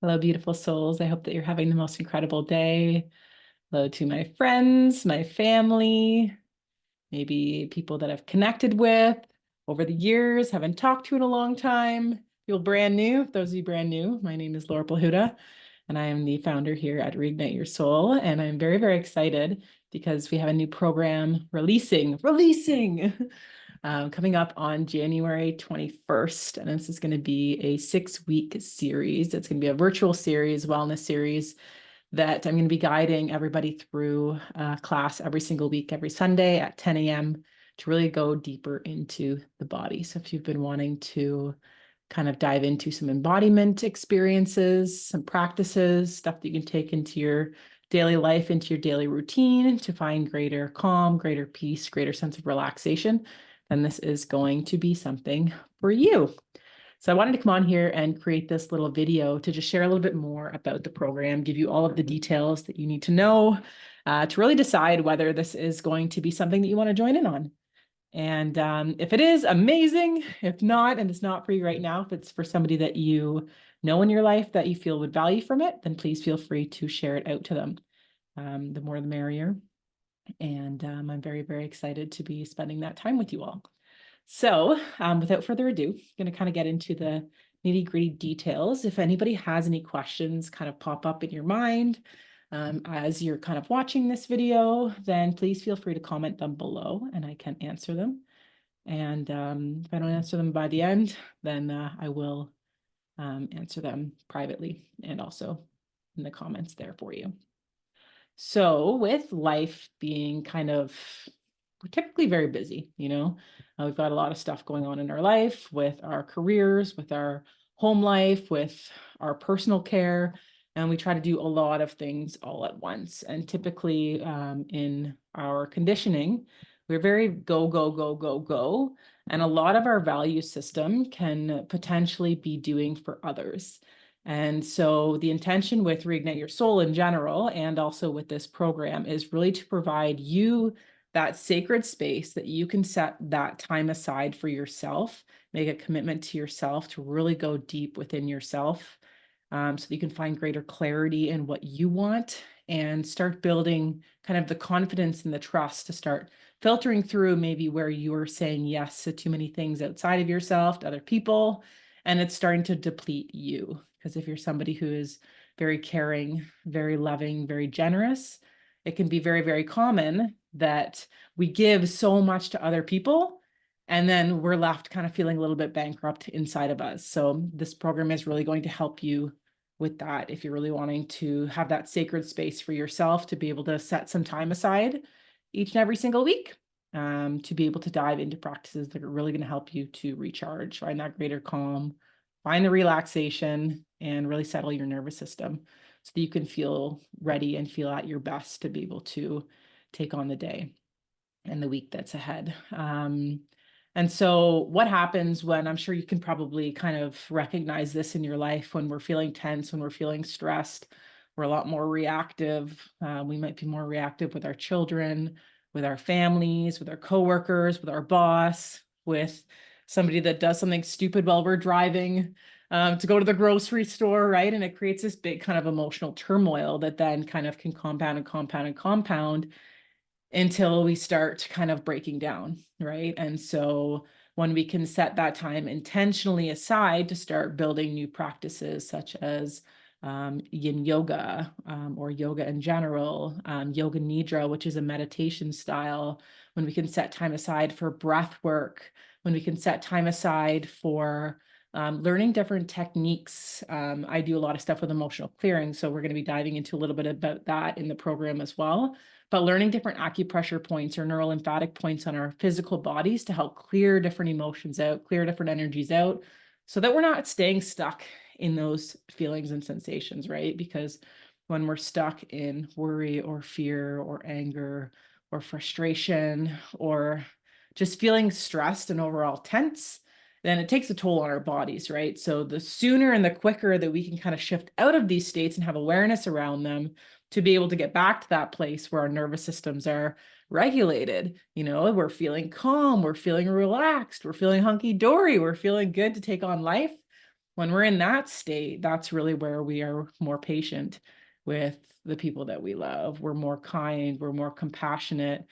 Hello, beautiful souls. I hope that you're having the most incredible day. Hello to my friends, my family, maybe people that I've connected with over the years, haven't talked to in a long time. Feel brand new. For those of you brand new, my name is Laura Plahuta, and I am the founder here at Reignite Your Soul. And I'm very, very excited because we have a new program releasing coming up on January 21st. And this is going to be a 6-week series. It's going to be a virtual series, wellness series that I'm going to be guiding everybody through class every single week, every Sunday at 10 a.m. to really go deeper into the body. So if you've been wanting to kind of dive into some embodiment experiences, some practices, stuff that you can take into your daily life, into your daily routine to find greater calm, greater peace, greater sense of relaxation, then this is going to be something for you. So I wanted to come on here and create this little video to just share a little bit more about the program, give you all of the details that you need to know to really decide whether this is going to be something that you want to join in on. And if it is, amazing. If not, and it's not for you right now, if it's for somebody that you know in your life that you feel would value from it, then please feel free to share it out to them. The more the merrier. And I'm very, very excited to be spending that time with you all. So without further ado, I'm going to kind of get into the nitty-gritty details. If anybody has any questions kind of pop up in your mind as you're kind of watching this video, then please feel free to comment them below and I can answer them. And if I don't answer them by the end, then I will answer them privately and also in the comments there for you. So with life being kind of, we're typically very busy, we've got a lot of stuff going on in our life with our careers, with our home life, with our personal care, and we try to do a lot of things all at once. And typically in our conditioning, we're very go, go, go, go, go. And a lot of our value system can potentially be doing for others. And so the intention with Reignite Your Soul in general, and also with this program, is really to provide you that sacred space that you can set that time aside for yourself, make a commitment to yourself to really go deep within yourself so that you can find greater clarity in what you want and start building kind of the confidence and the trust to start filtering through maybe where you're saying yes to too many things outside of yourself, to other people, and it's starting to deplete you. Because if you're somebody who is very caring, very loving, very generous, it can be very, very common that we give so much to other people and then we're left kind of feeling a little bit bankrupt inside of us. So this program is really going to help you with that. If you're really wanting to have that sacred space for yourself to be able to set some time aside each and every single week to be able to dive into practices that are really going to help you to recharge, find that greater calm, find the relaxation, and really settle your nervous system so that you can feel ready and feel at your best to be able to take on the day and the week that's ahead. And so what happens when, I'm sure you can probably kind of recognize this in your life, when we're feeling tense, when we're feeling stressed, we're a lot more reactive. We might be more reactive with our children, with our families, with our coworkers, with our boss, with somebody that does something stupid while we're driving to go to the grocery store, right? And it creates this big kind of emotional turmoil that then kind of can compound and compound and compound until we start kind of breaking down, right? And so when we can set that time intentionally aside to start building new practices such as yin yoga or yoga in general, yoga nidra, which is a meditation style, when we can set time aside for breath work, when we can set time aside for learning different techniques. I do a lot of stuff with emotional clearing, so we're going to be diving into a little bit about that in the program as well. But learning different acupressure points or neurolymphatic points on our physical bodies to help clear different emotions out, clear different energies out, so that we're not staying stuck in those feelings and sensations, right? Because when we're stuck in worry or fear or anger or frustration or just feeling stressed and overall tense, then it takes a toll on our bodies, right? So the sooner and the quicker that we can kind of shift out of these states and have awareness around them to be able to get back to that place where our nervous systems are regulated, we're feeling calm, we're feeling relaxed, we're feeling hunky-dory, we're feeling good to take on life. when we're in that state, that's really where we are more patient with the people that we love. We're more kind, we're more compassionate.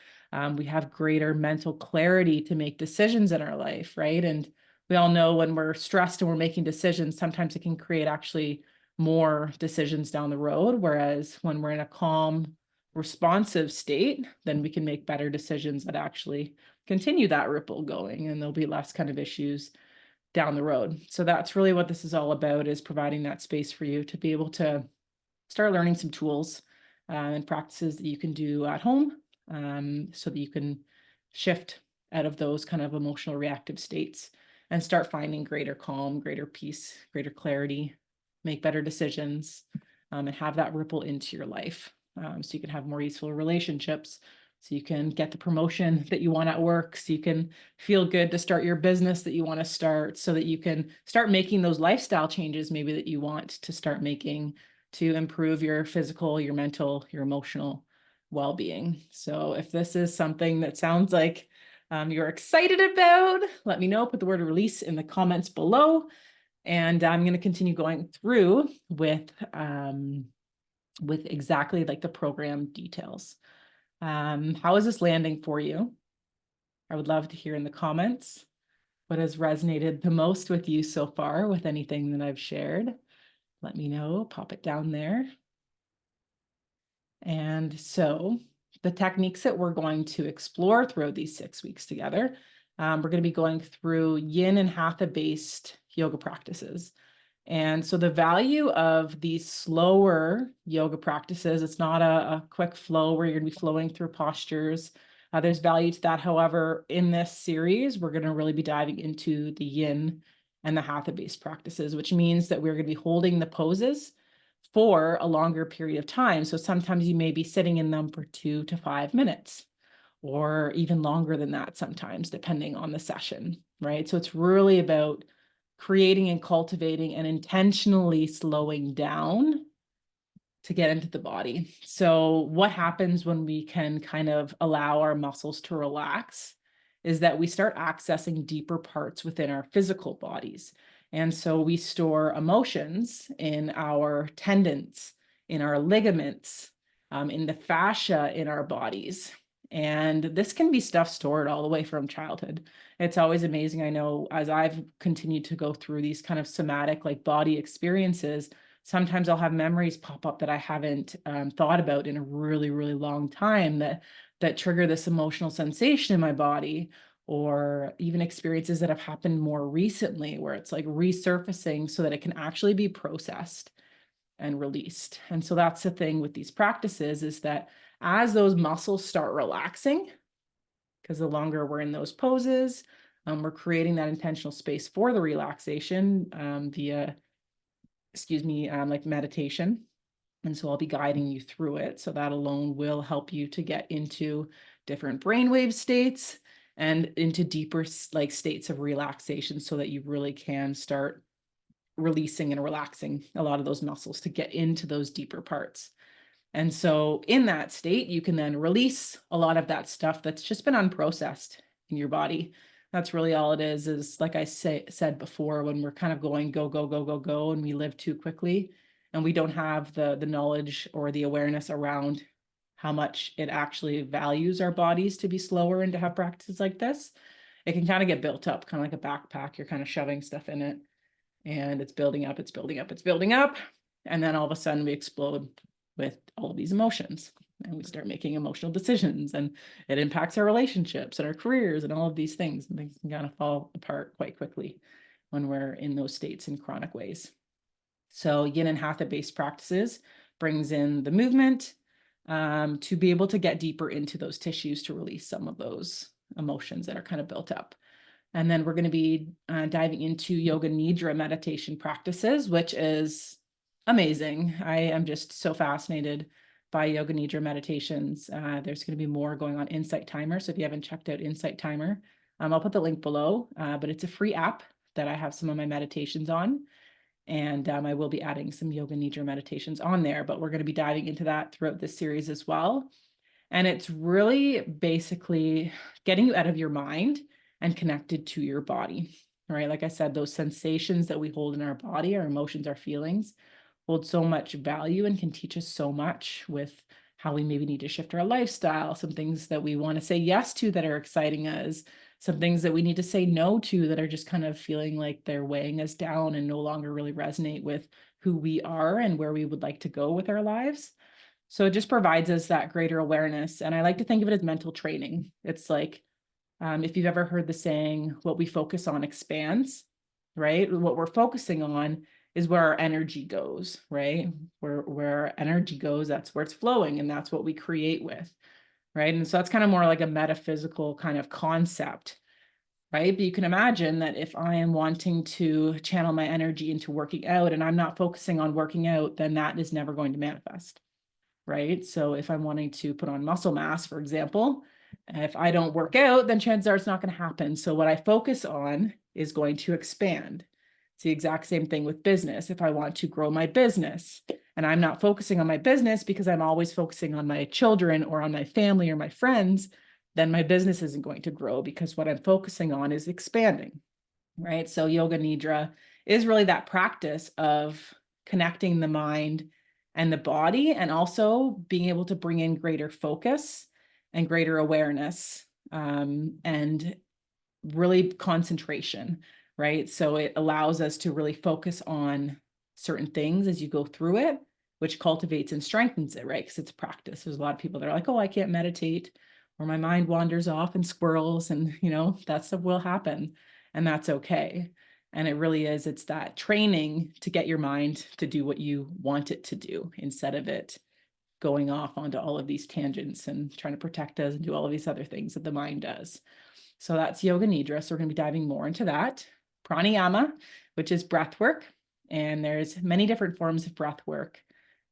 We have greater mental clarity to make decisions in our life, right? And we all know when we're stressed and we're making decisions, sometimes it can create actually more decisions down the road. Whereas when we're in a calm, responsive state, then we can make better decisions that actually continue that ripple going, and there'll be less kind of issues down the road. So that's really what this is all about, is providing that space for you to be able to start learning some tools and practices that you can do at home, so that you can shift out of those kind of emotional reactive states and start finding greater calm, greater peace, greater clarity, make better decisions, and have that ripple into your life. So you can have more useful relationships, so you can get the promotion that you want at work, so you can feel good to start your business that you want to start, so that you can start making those lifestyle changes maybe that you want to start making to improve your physical, your mental, your emotional well-being. So if this is something that sounds like you're excited about, let me know. Put the word release in the comments below. And I'm going to continue going through with exactly like the program details. How is this landing for you? I would love to hear in the comments what has resonated the most with you so far with anything that I've shared. Let me know, pop it down there. And so the techniques that we're going to explore throughout these 6 weeks together, we're going to be going through yin and hatha based yoga practices. And so the value of these slower yoga practices, it's not a quick flow where you're going to be flowing through postures. There's value to that. However, in this series, we're going to really be diving into the yin and the hatha based practices, which means that we're going to be holding the poses for a longer period of time. So sometimes you may be sitting in them for 2 to 5 minutes, or even longer than that sometimes, depending on the session, right? So it's really about creating and cultivating and intentionally slowing down to get into the body. So what happens when we can kind of allow our muscles to relax is that we start accessing deeper parts within our physical bodies. And so we store emotions in our tendons, in our ligaments, in the fascia in our bodies. And this can be stuff stored all the way from childhood. It's always amazing. I know as I've continued to go through these kind of somatic, like body experiences, sometimes I'll have memories pop up that I haven't thought about in a really, really long time that trigger this emotional sensation in my body, or even experiences that have happened more recently where it's like resurfacing so that it can actually be processed and released. And so that's the thing with these practices, is that as those muscles start relaxing, because the longer we're in those poses, we're creating that intentional space for the relaxation via like meditation. And so I'll be guiding you through it. So that alone will help you to get into different brainwave states and into deeper like states of relaxation, so that you really can start releasing and relaxing a lot of those muscles to get into those deeper parts. And so in that state, you can then release a lot of that stuff that's just been unprocessed in your body. That's really all it is like I said before, when we're kind of going go, go, go, go, go, and we live too quickly, and we don't have the knowledge or the awareness around how much it actually values our bodies to be slower and to have practices like this, it can kind of get built up, kind of like a backpack. You're kind of shoving stuff in it, and it's building up, it's building up, it's building up. And then all of a sudden we explode with all of these emotions, and we start making emotional decisions, and it impacts our relationships and our careers and all of these things. And things can kind of fall apart quite quickly when we're in those states in chronic ways. So yin and hatha based practices brings in the movement to be able to get deeper into those tissues to release some of those emotions that are kind of built up. And then we're going to be diving into yoga nidra meditation practices, which is amazing. I am just so fascinated by yoga nidra meditations. There's going to be more going on Insight Timer. So if you haven't checked out Insight Timer, I'll put the link below, but it's a free app that I have some of my meditations on. And I will be adding some yoga nidra meditations on there, but we're going to be diving into that throughout this series as well. And it's really basically getting you out of your mind and connected to your body. right? Like I said, those sensations that we hold in our body, our emotions, our feelings, hold so much value and can teach us so much with how we maybe need to shift our lifestyle, some things that we want to say yes to that are exciting us, some things that we need to say no to that are just kind of feeling like they're weighing us down and no longer really resonate with who we are and where we would like to go with our lives. So it just provides us that greater awareness. And I like to think of it as mental training. It's like, if you've ever heard the saying, what we focus on expands, right? What we're focusing on is where our energy goes, right? Where our energy goes, that's where it's flowing, and that's what we create with, right? And so that's kind of more like a metaphysical kind of concept, right? But you can imagine that if I am wanting to channel my energy into working out and I'm not focusing on working out, then that is never going to manifest, right? So if I'm wanting to put on muscle mass, for example, if I don't work out, then chances are it's not going to happen. So what I focus on is going to expand. It's the exact same thing with business. If I want to grow my business and I'm not focusing on my business because I'm always focusing on my children or on my family or my friends, then my business isn't going to grow because what I'm focusing on is expanding, right? So yoga nidra is really that practice of connecting the mind and the body, and also being able to bring in greater focus and greater awareness, and really concentration, right? So it allows us to really focus on certain things as you go through it, which cultivates and strengthens it, right? Because it's practice. There's a lot of people that are like, oh, I can't meditate, or my mind wanders off and squirrels, and that stuff will happen, and that's okay. And it really is, it's that training to get your mind to do what you want it to do instead of it going off onto all of these tangents and trying to protect us and do all of these other things that the mind does. So that's yoga nidra. So we're going to be diving more into that. Pranayama, which is breath work. And there's many different forms of breath work.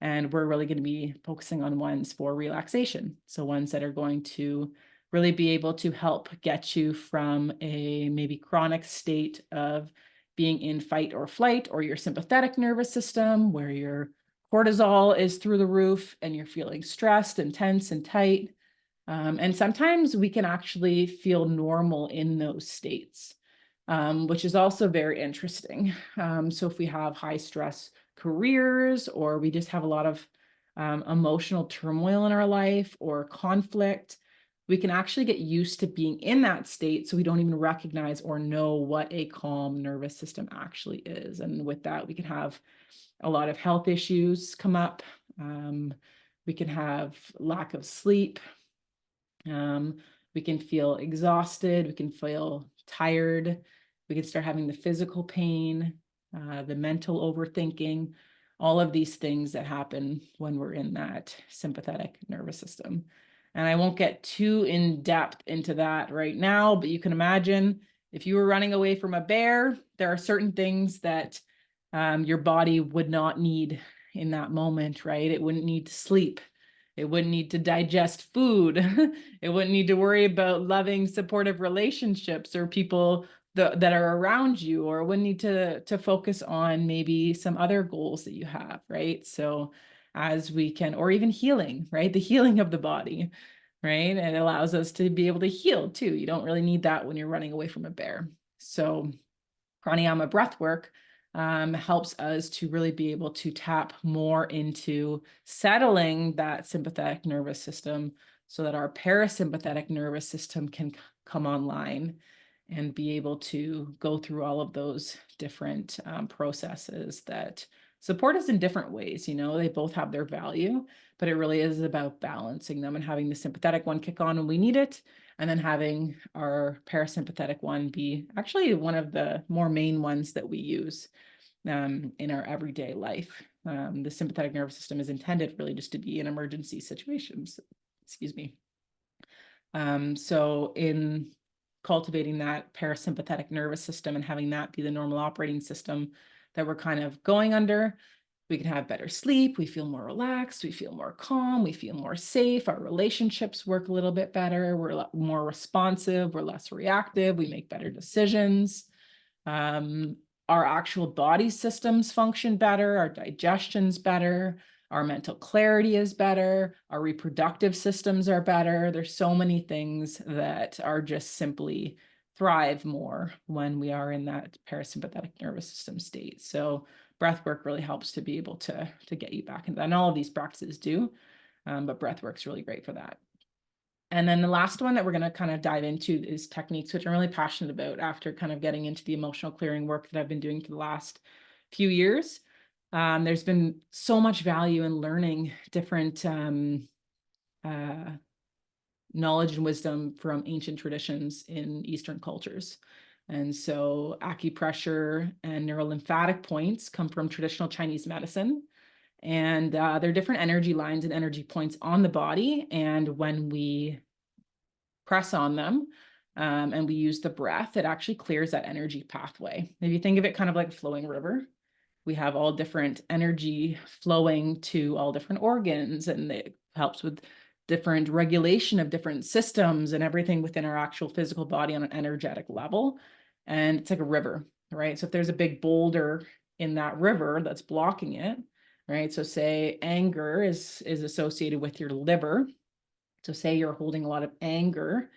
And we're really going to be focusing on ones for relaxation. So ones that are going to really be able to help get you from a maybe chronic state of being in fight or flight, or your sympathetic nervous system, where your cortisol is through the roof and you're feeling stressed and tense and tight. And sometimes we can actually feel normal in those states, which is also very interesting. So if we have high stress careers, or we just have a lot of emotional turmoil in our life or conflict, we can actually get used to being in that state, so we don't even recognize or know what a calm nervous system actually is. And with that, we can have a lot of health issues come up. We can have lack of sleep. We can feel exhausted, we can feel tired, we can start having the physical pain, the mental overthinking, all of these things that happen when we're in that sympathetic nervous system. And I won't get too in depth into that right now, but you can imagine if you were running away from a bear, there are certain things that your body would not need in that moment, right? It wouldn't need to sleep. It wouldn't need to digest food. It wouldn't need to worry about loving, supportive relationships or people that are around you, or wouldn't need to focus on maybe some other goals that you have, right? So as we can, or even healing, right? The healing of the body, right? It allows us to be able to heal too. You don't really need that when you're running away from a bear. So pranayama breath work helps us to really be able to tap more into settling that sympathetic nervous system, so that our parasympathetic nervous system can come online and be able to go through all of those different processes that support us in different ways. They both have their value, but it really is about balancing them and having the sympathetic one kick on when we need it, and then having our parasympathetic one be actually one of the more main ones that we use in our everyday life. The sympathetic nervous system is intended really just to be in emergency situations. Excuse me. So in cultivating that parasympathetic nervous system and having that be the normal operating system that we're kind of going under, we can have better sleep, we feel more relaxed, we feel more calm, we feel more safe, our relationships work a little bit better, we're more responsive, we're less reactive, we make better decisions. Our actual body systems function better, our digestion's better, our mental clarity is better, our reproductive systems are better. There's so many things that are just simply thrive more when we are in that parasympathetic nervous system state. So breath work really helps to be able to get you back into that. And all of these practices do, but breath work's really great for that. And then the last one that we're going to kind of dive into is techniques, which I'm really passionate about after kind of getting into the emotional clearing work that I've been doing for the last few years. There's been so much value in learning different knowledge and wisdom from ancient traditions in Eastern cultures. And so acupressure and neurolymphatic points come from traditional Chinese medicine. And there are different energy lines and energy points on the body. And when we press on them and we use the breath, it actually clears that energy pathway. If you think of it kind of like a flowing river, we have all different energy flowing to all different organs, and it helps with different regulation of different systems and everything within our actual physical body on an energetic level. And it's like a river, right? So if there's a big boulder in that river that's blocking it, right? So say anger is associated with your liver. So say you're holding a lot of anger,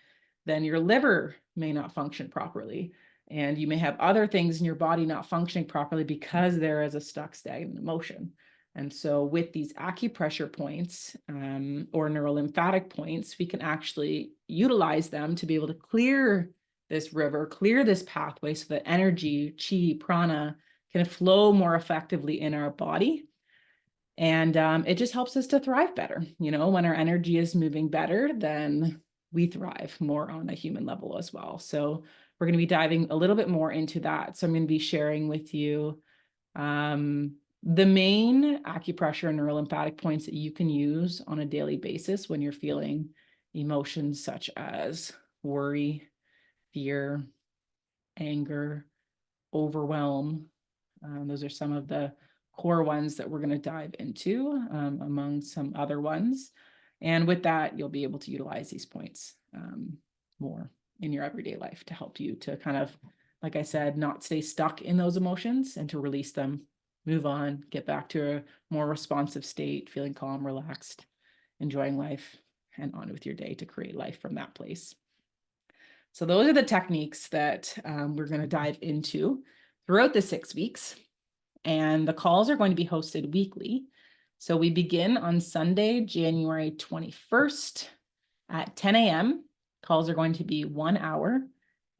then your liver may not function properly. And you may have other things in your body not functioning properly because there is a stuck, stagnant emotion. And so with these acupressure points or neurolymphatic points, we can actually utilize them to be able to clear this river, clear this pathway so that energy, chi, prana can flow more effectively in our body. And it just helps us to thrive better. You know, when our energy is moving better, then we thrive more on a human level as well. So we're going to be diving a little bit more into that. So I'm going to be sharing with you the main acupressure and neurolymphatic points that you can use on a daily basis when you're feeling emotions such as worry, fear, anger, overwhelm. Those are some of the core ones that we're going to dive into among some other ones. And with that, you'll be able to utilize these points more in your everyday life to help you to kind of, like I said, not stay stuck in those emotions and to release them, move on, get back to a more responsive state, feeling calm, relaxed, enjoying life, and on with your day to create life from that place. So those are the techniques that we're going to dive into throughout the 6 weeks. And the calls are going to be hosted weekly. So we begin on Sunday, January 21st at 10 a.m. Calls are going to be 1 hour,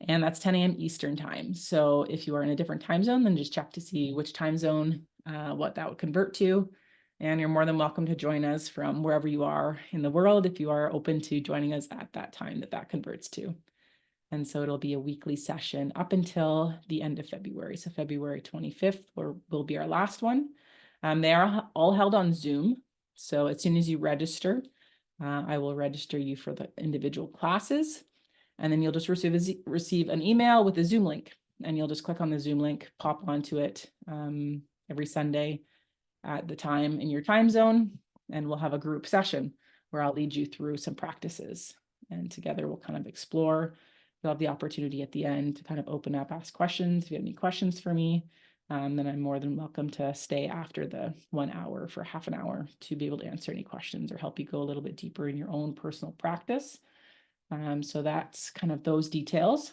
and that's 10 a.m. Eastern time. So if you are in a different time zone, then just check to see which time zone, what that would convert to. And you're more than welcome to join us from wherever you are in the world if you are open to joining us at that time that converts to. And so it'll be a weekly session up until the end of February. So February 25th will be our last one. They are all held on Zoom. So as soon as you register, I will register you for the individual classes. And then you'll just receive an email with a Zoom link. And you'll just click on the Zoom link, pop onto it every Sunday at the time in your time zone. And we'll have a group session where I'll lead you through some practices. And together we'll kind of explore. You'll have the opportunity at the end to kind of open up, ask questions. If you have any questions for me, then I'm more than welcome to stay after the 1 hour for half an hour to be able to answer any questions or help you go a little bit deeper in your own personal practice. So that's kind of those details.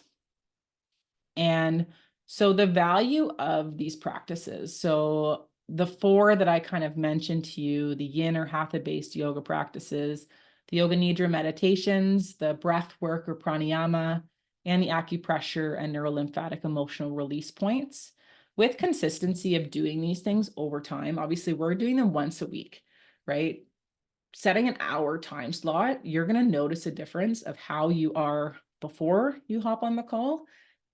And so the value of these practices, so the 4 that I kind of mentioned to you, the yin or hatha-based yoga practices, the yoga nidra meditations, the breath work or pranayama, and the acupressure and neurolymphatic emotional release points. With consistency of doing these things over time, obviously we're doing them once a week, right? Setting an hour time slot, you're going to notice a difference of how you are before you hop on the call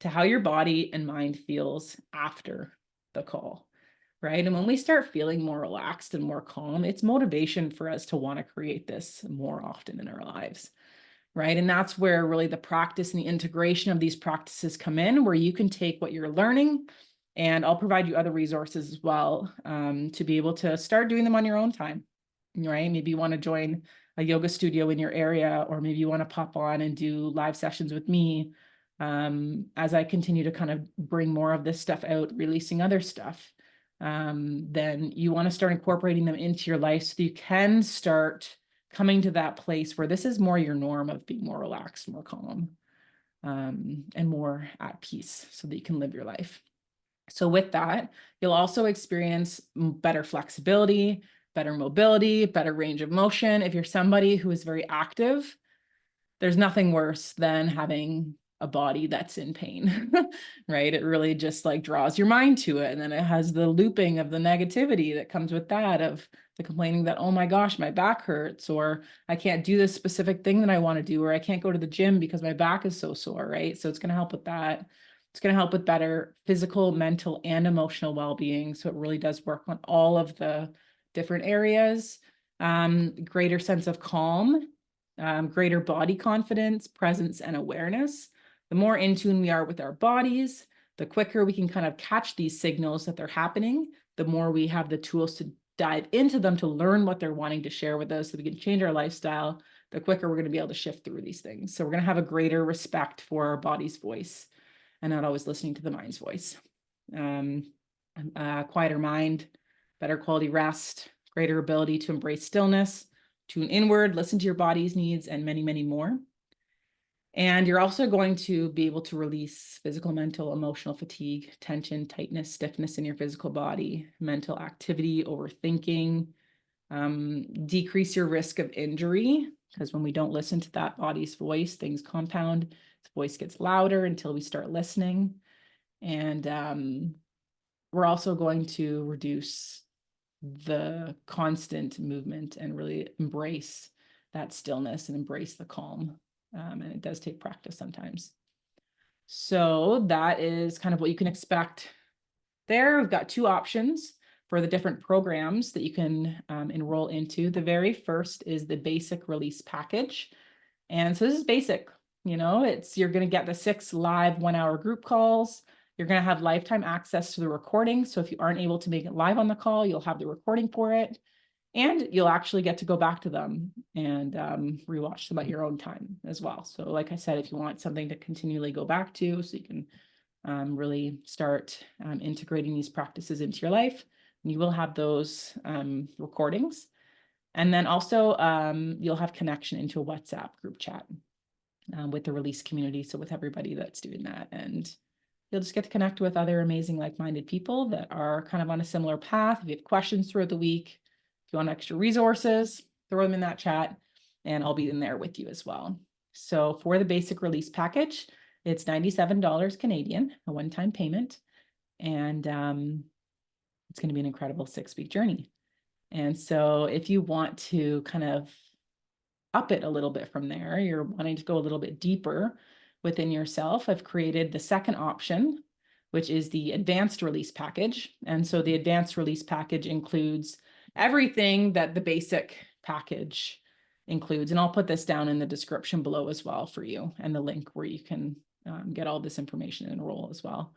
to how your body and mind feels after the call, right? And when we start feeling more relaxed and more calm, it's motivation for us to want to create this more often in our lives, right? And that's where really the practice and the integration of these practices come in, where you can take what you're learning, and I'll provide you other resources as well to be able to start doing them on your own time, right? Maybe you want to join a yoga studio in your area, or maybe you want to pop on and do live sessions with me as I continue to kind of bring more of this stuff out, releasing other stuff. Then you want to start incorporating them into your life so you can start coming to that place where this is more your norm of being more relaxed, more calm. and more at peace so that you can live your life. So with that, you'll also experience better flexibility, better mobility, better range of motion. If you're somebody who is very active, there's nothing worse than having a body that's in pain, right? It really just like draws your mind to it. And then it has the looping of the negativity that comes with that, of the complaining that, oh my gosh, my back hurts, or I can't do this specific thing that I want to do, or I can't go to the gym because my back is so sore, right? So it's going to help with that. It's going to help with better physical, mental, and emotional well-being. So it really does work on all of the different areas. Greater sense of calm, greater body confidence, presence, and awareness. The more in tune we are with our bodies, the quicker we can kind of catch these signals that they're happening, the more we have the tools to dive into them to learn what they're wanting to share with us so we can change our lifestyle, the quicker we're going to be able to shift through these things. So we're going to have a greater respect for our body's voice and not always listening to the mind's voice. Quieter mind, better quality rest, greater ability to embrace stillness, tune inward, listen to your body's needs, and many, many more. And you're also going to be able to release physical, mental, emotional fatigue, tension, tightness, stiffness in your physical body, mental activity, overthinking, decrease your risk of injury, because when we don't listen to that body's voice, things compound. Its voice gets louder until we start listening. And we're also going to reduce the constant movement and really embrace that stillness and embrace the calm. And it does take practice sometimes. So that is kind of what you can expect there. We've got two options for the different programs that you can enroll into. The very first is the basic release package. And so this is basic, you're going to get the 6 live 1-hour group calls. You're going to have lifetime access to the recording. So if you aren't able to make it live on the call, you'll have the recording for it. And you'll actually get to go back to them and rewatch them at your own time as well. So like I said, if you want something to continually go back to so you can really start integrating these practices into your life, you will have those recordings. And then also you'll have connection into a WhatsApp group chat with the release community. So with everybody that's doing that, and you'll just get to connect with other amazing like-minded people that are kind of on a similar path. If you have questions throughout the week, if you want extra resources, throw them in that chat and I'll be in there with you as well. So for the basic release package, it's $97 Canadian, a one-time payment. And it's going to be an incredible 6-week journey. And so if you want to kind of up it a little bit from there, you're wanting to go a little bit deeper within yourself, I've created the second option, which is the advanced release package. And so the advanced release package includes everything that the basic package includes. And I'll put this down in the description below as well for you, and the link where you can get all this information and enroll as well.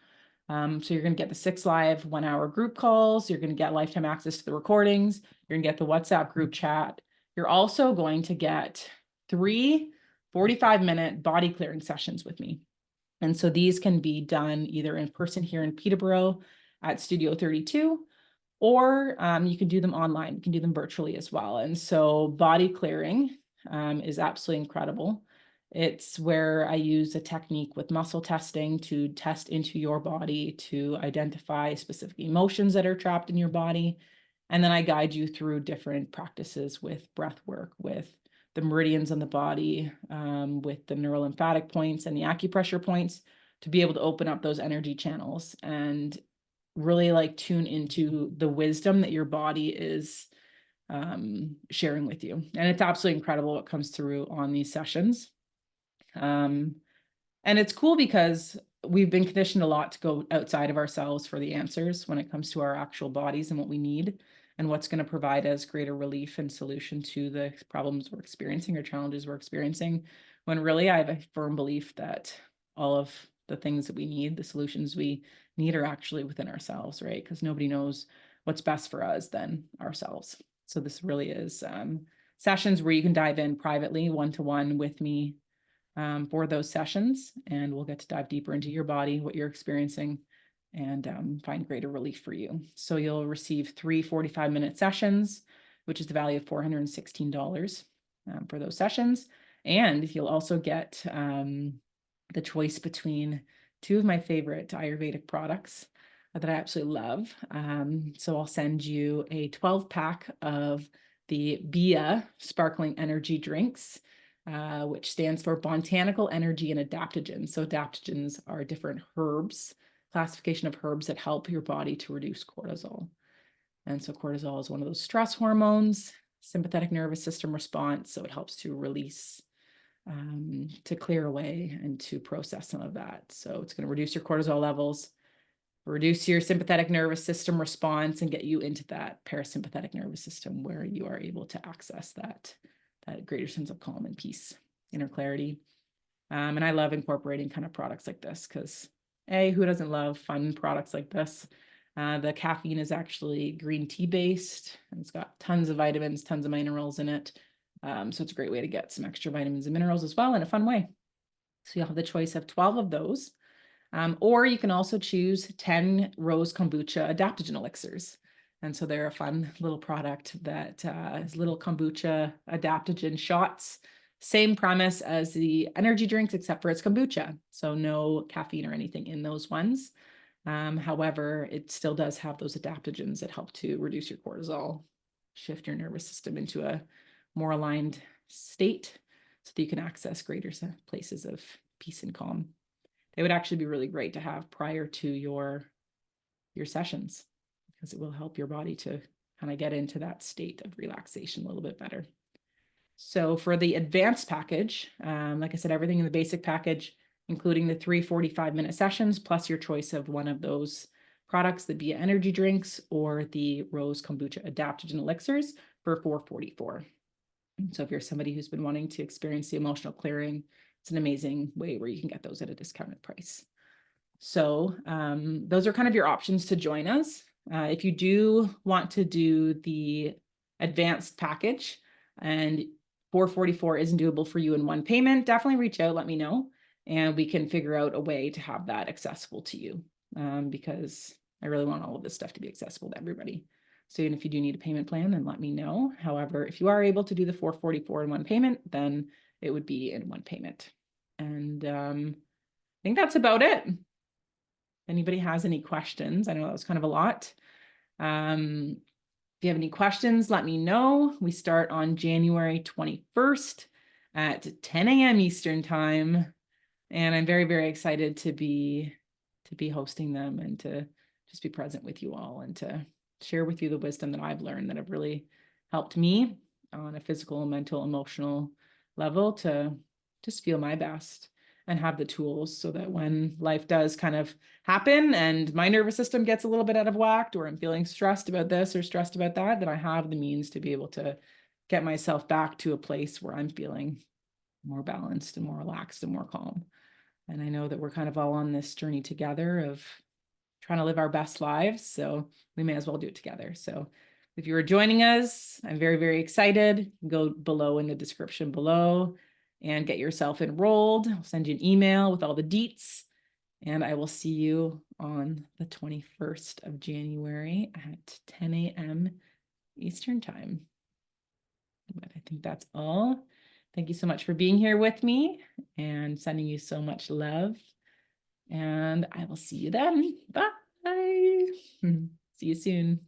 So you're going to get the 6 live 1-hour group calls. You're going to get lifetime access to the recordings. You're going to get the WhatsApp group chat. You're also going to get 3 45-minute body clearing sessions with me. And so these can be done either in person here in Peterborough at Studio 32, or you can do them online. You can do them virtually as well. And so body clearing is absolutely incredible. It's where I use a technique with muscle testing to test into your body to identify specific emotions that are trapped in your body. And then I guide you through different practices with breath work, with the meridians on the body, with the neurolymphatic points and the acupressure points, to be able to open up those energy channels and really like tune into the wisdom that your body is sharing with you. And it's absolutely incredible what comes through on these sessions. And it's cool because we've been conditioned a lot to go outside of ourselves for the answers when it comes to our actual bodies and what we need and what's going to provide us greater relief and solution to the problems we're experiencing or challenges we're experiencing, when really I have a firm belief that all of the things that we need, the solutions we need, are actually within ourselves, right? Because nobody knows what's best for us than ourselves. So this really is sessions where you can dive in privately, one-to-one with me for those sessions, and we'll get to dive deeper into your body, what you're experiencing, and find greater relief for you. So you'll receive 3 45-minute sessions, which is the value of $416 for those sessions. And you'll also get the choice between two of my favorite Ayurvedic products that I absolutely love. So I'll send you a 12-pack of the BIA sparkling energy drinks, which stands for Botanical Energy and Adaptogen. So adaptogens are different herbs, classification of herbs that help your body to reduce cortisol. And so cortisol is one of those stress hormones, sympathetic nervous system response. So it helps to release, to clear away and to process some of that. So it's going to reduce your cortisol levels, reduce your sympathetic nervous system response, and get you into that parasympathetic nervous system where you are able to access that greater sense of calm and peace, inner clarity. And I love incorporating kind of products like this because who doesn't love fun products like this? The caffeine is actually green tea based, and it's got tons of vitamins, tons of minerals in it. So it's a great way to get some extra vitamins and minerals as well in a fun way. So you'll have the choice of 12 of those. Or you can also choose 10 rose kombucha adaptogen elixirs. And so they're a fun little product that is little kombucha adaptogen shots. Same premise as the energy drinks, except for it's kombucha. So no caffeine or anything in those ones. However, it still does have those adaptogens that help to reduce your cortisol, shift your nervous system into a more aligned state so that you can access greater places of peace and calm. They would actually be really great to have prior to your sessions because it will help your body to kind of get into that state of relaxation a little bit better. So for the advanced package, like I said, everything in the basic package, including the 3 45-minute sessions, plus your choice of one of those products, the BIA energy drinks or the rose kombucha adaptogen elixirs for $444. So if you're somebody who's been wanting to experience the emotional clearing, it's an amazing way where you can get those at a discounted price. So those are kind of your options to join us. If you do want to do the advanced package and $444 isn't doable for you in one payment, definitely reach out, let me know, and we can figure out a way to have that accessible to you because I really want all of this stuff to be accessible to everybody. So even if you do need a payment plan, then let me know. However, if you are able to do the $444 in one payment, then it would be in one payment. And I think that's about it. If anybody has any questions, I know that was kind of a lot. If you have any questions, let me know. We start on January 21st at 10 a.m. Eastern time. And I'm very, very excited to be hosting them and to just be present with you all and to share with you the wisdom that I've learned that have really helped me on a physical, mental, emotional level to just feel my best and have the tools so that when life does kind of happen and my nervous system gets a little bit out of whack, or I'm feeling stressed about this or stressed about that, then I have the means to be able to get myself back to a place where I'm feeling more balanced and more relaxed and more calm. And I know that we're kind of all on this journey together of trying to live our best lives. So we may as well do it together. So if you are joining us, I'm very, very excited. Go below in the description below and get yourself enrolled. I'll send you an email with all the deets. And I will see you on the 21st of January at 10 a.m. Eastern time. But I think that's all. Thank you so much for being here with me and sending you so much love. And I will see you then. Bye. See you soon.